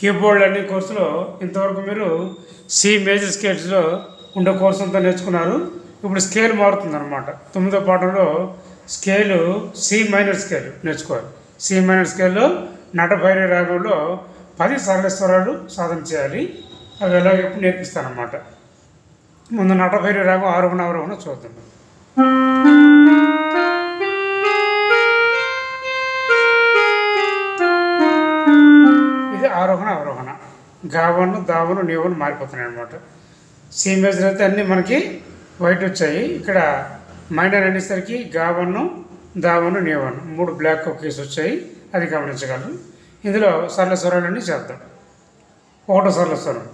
Keyboard అన్ని కోర్సులో ఇంతవరకు మీరు సి మేజర్ స్కేల్స్లో ఉండే కోర్సు అంతా నేర్చుకున్నారు. ఇప్పుడు స్కేల్ మారుతుంది అనమాట. 9వ పాఠంలో స్కేలు సి మైనర్ స్కేల్ నేర్చుకోవాలి. సి మైనర్ స్కేల్లో నటభైరవి రాగంలో 10 సరళ స్వరాలు సాధన చేయాలి. అవి ఎలాగ ఎప్పుడు నేర్పిస్తానమాట. ముందు నటభైరవి రాగం ఆరోహణ అవరోహణ చూద్దాం. ఇది ఆరోహణ అవరోహణ. గావను దావను నీవను మారిపోతున్నాయి అనమాట. సి మేజర్ అయితే అన్నీ మనకి వైట్ వచ్చాయి. ఇక్కడ మైనర్ అనేసరికి గావను దావను నీవను 3 బ్లాక్ కీస్ వచ్చాయి. అది గమనించగలరు. ఇందులో సరళ స్వరాలన్నీ చేద్దాం. 1వ సరళ స్వరం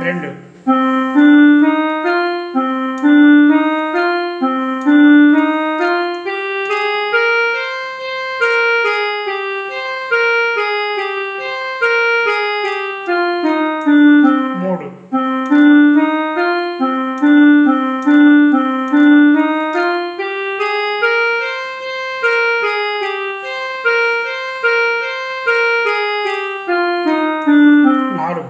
2 3 4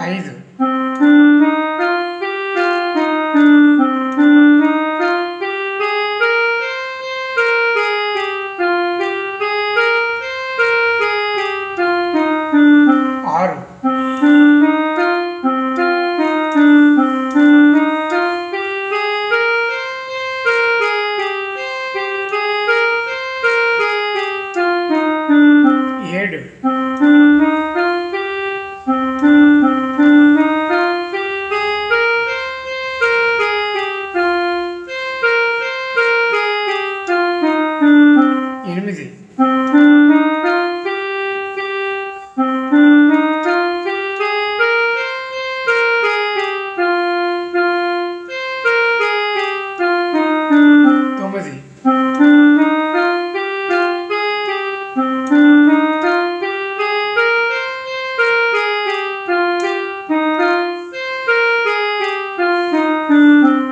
5 6 7 8 9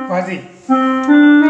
10